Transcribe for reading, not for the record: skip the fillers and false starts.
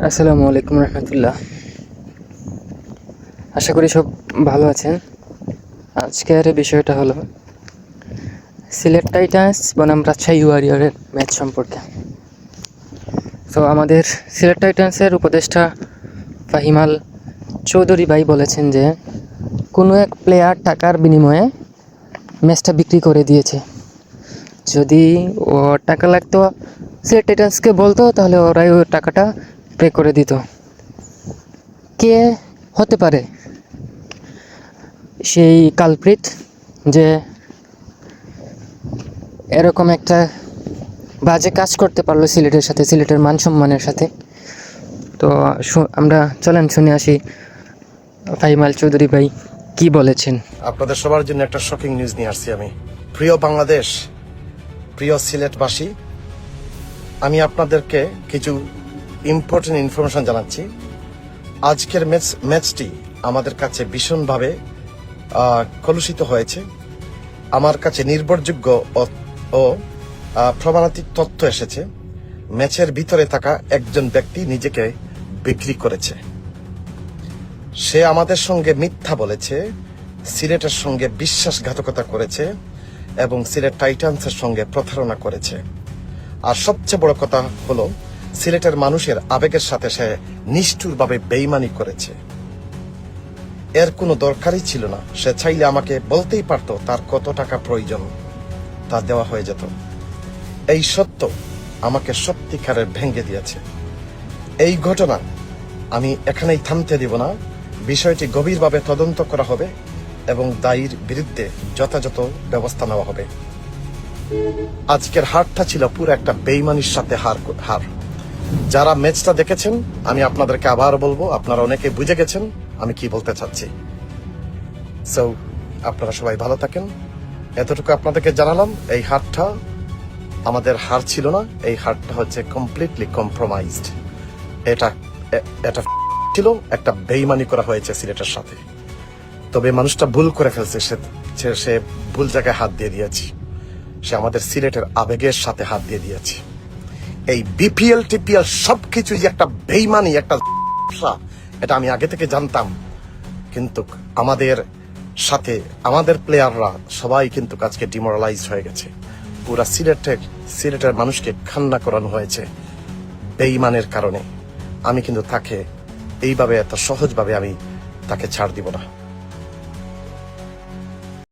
আসসালামু আলাইকুম রহমতুল্লাহ। আশা করি সব ভালো আছেন। আজকের বিষয়টা হলো সিলেট টাইটান্স বনাম রাজশাহী ওয়ারিয়রের ম্যাচ সম্পর্কে। তো আমাদের সিলেট টাইটান্সের উপদেষ্টা ফাহিমাল চৌধুরী ভাই বলেছেন যে কোনো এক প্লেয়ার টাকার বিনিময়ে ম্যাচটা বিক্রি করে দিয়েছে। যদি ও টাকা লাগতো সিলেট টাইটান্সকে বলতো, তাহলে ওরাই ওই টাকাটা পে করে দিত। কে হতে পারে সেই কালপ্রিট যে এরকম একটা বাজে কাজ করতে পারলো সিলেটের সাথে, সিলেটের মান সম্মানের সাথে? তো আমরা চলেন শুনে আসি ফাহিমাল চৌধুরী ভাই কি বলেছেন। আপনাদের সবার জন্য একটা শকিং নিউজ নিয়ে আসছি আমি। প্রিয় বাংলাদেশ, প্রিয় সিলেটবাসী, আমি আপনাদেরকে কিছু ইম্পর্টেন্ট ইনফরমেশন জানাচ্ছি। আজকের ম্যাচটি আমাদের কাছে ভীষণভাবে কলুষিত হয়েছে। আমার কাছে নির্ভরযোগ্য ও প্রমাণাত্মক তথ্য এসেছে। ম্যাচের ভিতরে থাকা একজন ব্যক্তি নিজেকে বিক্রি করেছে। সে আমাদের সঙ্গে মিথ্যা বলেছে, সিলেটের সঙ্গে বিশ্বাসঘাতকতা করেছে এবং সিলেট টাইটান্সের সঙ্গে প্রতারণা করেছে। আর সবচেয়ে বড় কথা হলো, সিলেটের মানুষের আবেগের সাথে সে নিষ্ঠুরভাবে বেইমানি করেছে। এর কোনো দরকারই ছিল না। সে চাইলে আমাকে বলতেই পারতো তার কত টাকা প্রয়োজন, তা দেওয়া হয়ে যেত। এই সত্য আমাকে সত্যিকারের ভেঙে দিয়েছে। এই ঘটনা আমি এখানেই থামতে দিব না। বিষয়টি গভীরভাবে তদন্ত করা হবে এবং দায়ীর বিরুদ্ধে যথাযথ ব্যবস্থা নেওয়া হবে। আজকের হারটা ছিল পুরো একটা বেইমানির সাথে হার। যারা ম্যাচটা দেখেছেন, আমি আপনাদেরকে আবার বলবো, আপনারা অনেকে বুঝে গেছেন আমি কি বলতে চাচ্ছি। সো আপনারা সবাই ভালো থাকেন। এতটুকু আপনাদেরকে জানালাম। এই হারটা আমাদের হার ছিল না, এই হারটা হচ্ছে কমপ্লিটলি কম্প্রোমাইজড। এটা ছিল একটা বেইমানি করা হয়েছে সিলেটের সাথে। তবে মানুষটা ভুল করে ফেলছে, সে ভুল জায়গায় হাত দিয়ে দিয়েছে। সে আমাদের সিলেটের আবেগের সাথে হাত দিয়ে দিয়েছে। এই বিপিএল টিপিএল সবকিছু যে একটা বেইমানি, একটা এটা আমি আগে থেকে জানতাম, কিন্তু আমাদের সাথে আমাদের প্লেয়াররা সবাই কিন্তু আজকে ডিমোরালাইজ হয়ে গেছে। পুরা সিলেটের মানুষকে কান্না করানো হয়েছে বেইমানের কারণে। আমি কিন্তু তাকে এইভাবে এত সহজভাবে আমি তাকে ছাড় দিব না।